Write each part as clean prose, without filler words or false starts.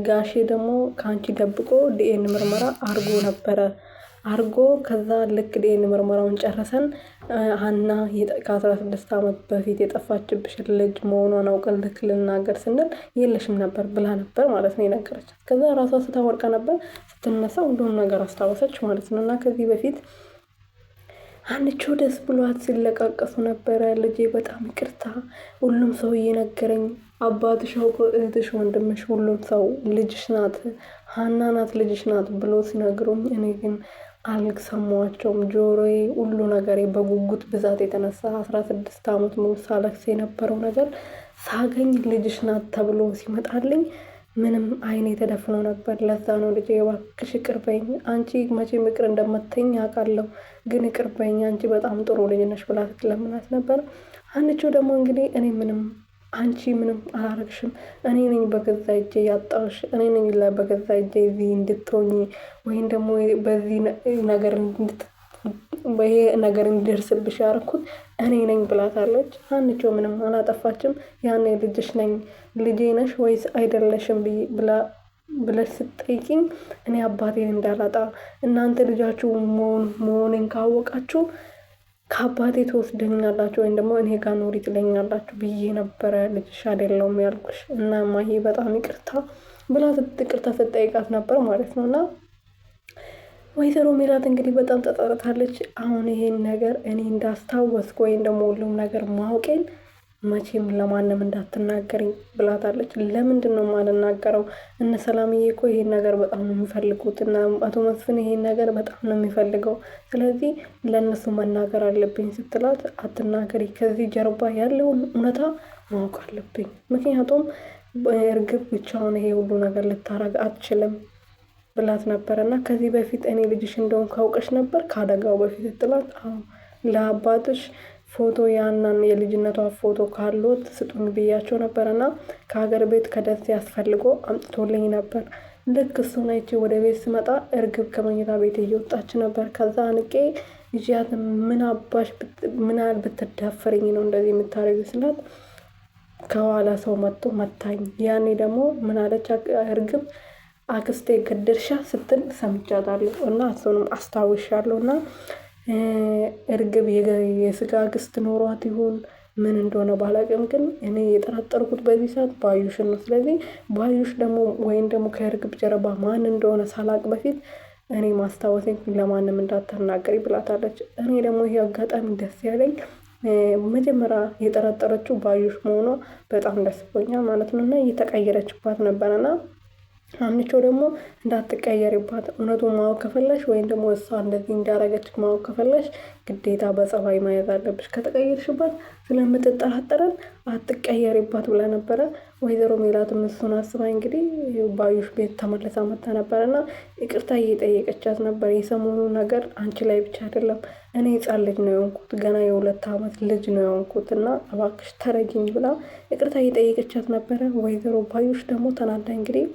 ጋሼ ደግሞ ከአንቺ ደብቆ ዲኤን ምርመራ አርጎ ከዛ ልክ ዲኤን ምርመራውን ጨርሰን ሀና ከ16 ዓመት በፊት የጠፋችብሽ ልጅ መሆኗን አውቀን ልክ ልናገር ስንል የለሽም ነበር ብላ ነበር ማለት ነው የነገረቻት። ከዛ ራሷ ስታወርቀ ነበር ስትነሳ ሁሉም ነገር አስታወሰች ማለት ነው። እና ከዚህ በፊት አንቺ ደስ ብሏት ሲለቃቀሱ ነበረ። ልጄ በጣም ይቅርታ፣ ሁሉም ሰው እየነገረኝ አባትሽ፣ እህትሽ፣ ወንድምሽ ሁሉም ሰው ልጅሽ ናት ሀና ናት ልጅሽ ናት ብሎ ሲነግሩኝ እኔ ግን አልሰማቸውም። ጆሮዬ ሁሉ ነገሬ በጉጉት ብዛት የተነሳ 16 ዓመት ሙሉ ሳለቅስ የነበረው ነገር ሳገኝ ልጅሽ ናት ተብሎ ሲመጣልኝ ምንም አይኔ ተደፍኖ ነበር። ለዛ ነው ልጄ እባክሽ ይቅር በይኝ፣ አንቺ መቼም ይቅር እንደማትይኝ አውቃለሁ፣ ግን ይቅር በይኝ፣ አንቺ በጣም ጥሩ ልጅ ነሽ ብላ ስትለምናት ነበር። አንቺ ደግሞ እንግዲህ አንቺ ምንም አላረግሽም፣ እኔ ነኝ በገዛ እጄ ያጣሁሽ፣ እኔ ነኝ በገዛ እጄ እዚህ እንድትሆኚ ወይም ደግሞ በዚህ ነገር እንዲደርስብሽ ያደረኩት እኔ ነኝ ብላታለች። አንቺ ምንም አላጠፋችም። ያኔ ልጄ ነሽ ወይስ አይደለሽም ብለሽ ስትጠይቂኝ እኔ አባቴን እንዳላጣ እናንተ ልጃችሁ መሆኔን ካወቃችሁ ከአባቴ ትወስደኛላችሁ ወይም ደግሞ እኔ ጋር ኑሪ ትለኛላችሁ ብዬ ነበረ ልጅሽ አይደለሁም ያልኩሽ እና እማዬ በጣም ይቅርታ ብላ ይቅርታ ስትጠይቃት ነበር ማለት ነው። እና ወይዘሮ ሜላት እንግዲህ በጣም ተጸጽታለች። አሁን ይሄን ነገር እኔ እንዳስታወስኩ ወይም ደግሞ ሁሉም ነገር ማወቄን መቼም ለማንም እንዳትናገሪኝ ብላታለች። ለምንድን ነው የማልናገረው? እነ ሰላምዬ እኮ ይሄን ነገር በጣም ነው የሚፈልጉት እና አቶ መስፍን ይሄን ነገር በጣም ነው የሚፈልገው፣ ስለዚህ ለእነሱ መናገር አለብኝ ስትላት አትናገሪ፣ ከዚህ ጀርባ ያለውን እውነታ ማወቅ አለብኝ፣ ምክንያቱም እርግብ ብቻውን ይሄ ሁሉ ነገር ልታረግ አትችልም ብላት ነበር። እና ከዚህ በፊት እኔ ልጅሽ እንደሆን ካውቀሽ ነበር ከአደጋው በፊት ስትላት ለአባትሽ ፎቶ ያናን የልጅነቷ ፎቶ ካሉት ስጡኝ ብያቸው ነበርና ከሀገር ቤት ከደሴ ያስፈልጎ አምጥቶልኝ ነበር። ልክ እሱን አይቼ ወደ ቤት ስመጣ እርግብ ከመኝታ ቤት እየወጣች ነበር። ከዛ አንቄ ይዣት ምን ያህል ብትዳፈረኝ ነው እንደዚህ የምታረጊው ስላት ከኋላ ሰው መጥቶ መታኝ። ያኔ ደግሞ ምን አለች እርግብ አክስቴ ገደልሻ ስትል ሰምቻታለሁ እና እሱንም አስታውሻለሁ። እና እርግብ የስጋ ግስት ኖሯት ይሁን ምን እንደሆነ ባላቅም ግን እኔ የጠረጠርኩት በዚህ ሰዓት ባዩሽን ነው። ስለዚህ ባዩሽ ደግሞ ወይም ደግሞ ከእርግብ ጀርባ ማን እንደሆነ ሳላቅ በፊት እኔ ማስታወሴን ለማንም እንዳትናገሪ ብላታለች። እኔ ደግሞ ይሄ አጋጣሚ ደስ ያለኝ መጀመሪያ የጠረጠረችው ባዩሽ መሆኗ በጣም ደስ ብሎኛል ማለት ነው። እና እየተቀየረችባት ነበረና አንቺ ደግሞ እንዳትቀየሪባት እውነቱን ማወቅ ከፈለሽ ወይም ደግሞ እሷ እንደዚህ እንዳረገች ማወቅ ከፈለሽ ግዴታ በጸባይ ማየት አለብሽ፣ ከተቀየርሽባት ስለምትጠራጠረን አትቀየሪባት ብላ ነበረ። ወይዘሮ ሜላትም እሱን አስባ እንግዲህ ባዩሽ ቤት ተመልሳ መጣ ነበርና ይቅርታ እየጠየቀቻት ነበር። የሰሞኑ ነገር አንቺ ላይ ብቻ አይደለም፣ እኔ ህፃን ልጅ ነው የሆንኩት፣ ገና የ2 ዓመት ልጅ ነው የሆንኩት እና እባክሽ ተረጅኝ ብላ ይቅርታ እየጠየቀቻት ነበረ። ወይዘሮ ባዩሽ ደግሞ ተናዳ እንግዲህ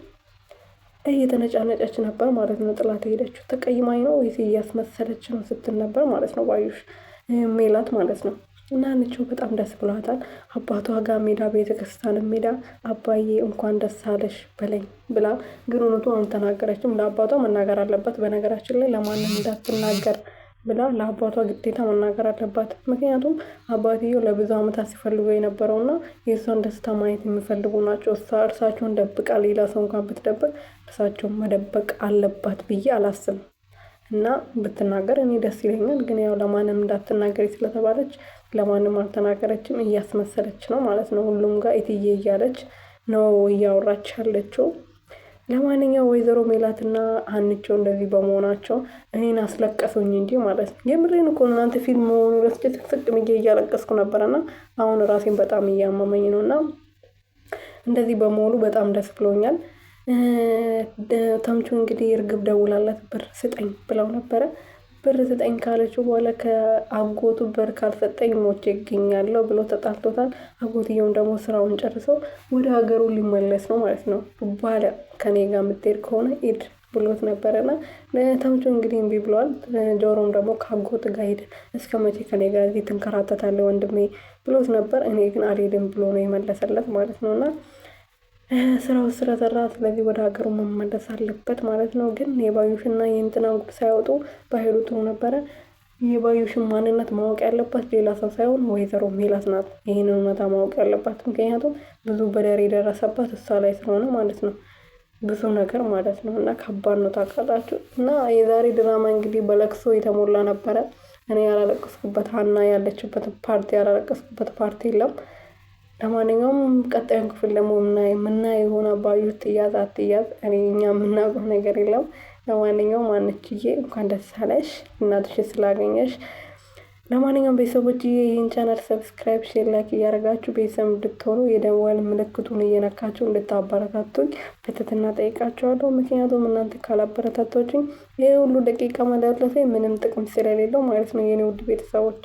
እየተነጫነጨች ነበር ማለት ነው። ጥላት ሄደችው ተቀይማኝ ነው ወይስ እያስመሰለች ነው ስትል ነበር ማለት ነው ባዩሽ ሜላት ማለት ነው። እና አንቺው በጣም ደስ ብሏታል። አባቷ ጋር ሜዳ ቤተክርስቲያን ሜዳ አባዬ እንኳን ደስ አለሽ በለኝ ብላ ግን እውነቱ አልተናገረችም። ለአባቷ መናገር አለባት በነገራችን ላይ ለማንም እንዳትናገር ብላ ለአባቷ ግዴታ መናገር አለባት። ምክንያቱም አባትየው ለብዙ ዓመታት ሲፈልጉ የነበረውና የእሷን ደስታ ማየት የሚፈልጉ ናቸው። እርሳቸውን ደብቃ ሌላ ሰው እንኳን ብትደብቅ እርሳቸውን መደበቅ አለባት ብዬ አላስብም። እና ብትናገር እኔ ደስ ይለኛል። ግን ያው ለማንም እንዳትናገሪ ስለተባለች ለማንም አልተናገረችም። እያስመሰለች ነው ማለት ነው። ሁሉም ጋር እትዬ እያለች ነው እያወራች ያለችው። ለማንኛውም ወይዘሮ ሜላትና ሀንቾ እንደዚህ በመሆናቸው እኔን አስለቀሱኝ እንጂ ማለት ነው። የምሬን እኮ እናንተ ፊልም መሆኑ ረስቼ ትክትክ ብዬ እያለቀስኩ ነበርና አሁን ራሴን በጣም እያመመኝ ነው። እና እንደዚህ በመሆኑ በጣም ደስ ብሎኛል። ተምቹ እንግዲህ እርግብ ደውላላት ብር ስጠኝ ብለው ነበረ። ብር ስጠኝ ካለችው በኋላ ከአጎቱ ብር ካልሰጠኝ ሞቼ ይገኛለሁ ብሎ ተጣልቶታል። አጎትየውም ደግሞ ስራውን ጨርሶ ወደ ሀገሩ ሊመለስ ነው ማለት ነው። ባለ ከኔ ጋር የምትሄድ ከሆነ ሂድ ብሎት ነበረና ተምቹ እንግዲህ እምቢ ብለዋል። ጆሮም ደግሞ ከአጎት ጋር ሂድ፣ እስከ መቼ ከኔ ጋር እዚህ ትንከራተታለህ ወንድሜ ብሎት ነበር። እኔ ግን አልሄድም ብሎ ነው የመለሰለት ማለት ነውና ስራው ስለሰራ ስለዚህ ወደ ሀገሩ መመለስ አለበት ማለት ነው። ግን የባዩሽና የእንትና ሳይወጡ ባይሄዱ ጥሩ ነበረ። የባዩሽን ማንነት ማወቅ ያለባት ሌላ ሰው ሳይሆን ወይዘሮ ሜላት ናት። ይህንን እውነታ ማወቅ ያለባት ምክንያቱም ብዙ በደል የደረሰባት እሷ ላይ ስለሆነ ማለት ነው። ብዙ ነገር ማለት ነው እና ከባድ ነው ታውቃላችሁ። እና የዛሬ ድራማ እንግዲህ በለቅሶ የተሞላ ነበረ። እኔ ያላለቀስኩበት ሀና ያለችበት ፓርቲ ያላለቀስኩበት ፓርቲ የለም። ለማንኛውም ቀጣዩን ክፍል ደግሞ የምናየው የሆነ ባዩሽ ትያዝ አትያዝ እኛ የምናውቀው ነገር የለም። ለማንኛውም አንችዬ እንኳን ደስ አለሽ እናትሽ ስላገኘሽ። ለማንኛውም ቤተሰቦችዬ ይህን ቻናል ሰብስክራይብ፣ ሼር፣ ላይክ እያደረጋችሁ ቤተሰብ እንድትሆኑ የደወል ምልክቱን እየነካችሁ እንድታበረታቱኝ በትህትና ጠይቃችኋለሁ። ምክንያቱም እናንተ ካላበረታታችሁኝ ይህ ሁሉ ደቂቃ መለፍለፌ ምንም ጥቅም ስለሌለው ማለት ነው የኔ ውድ ቤተሰቦች።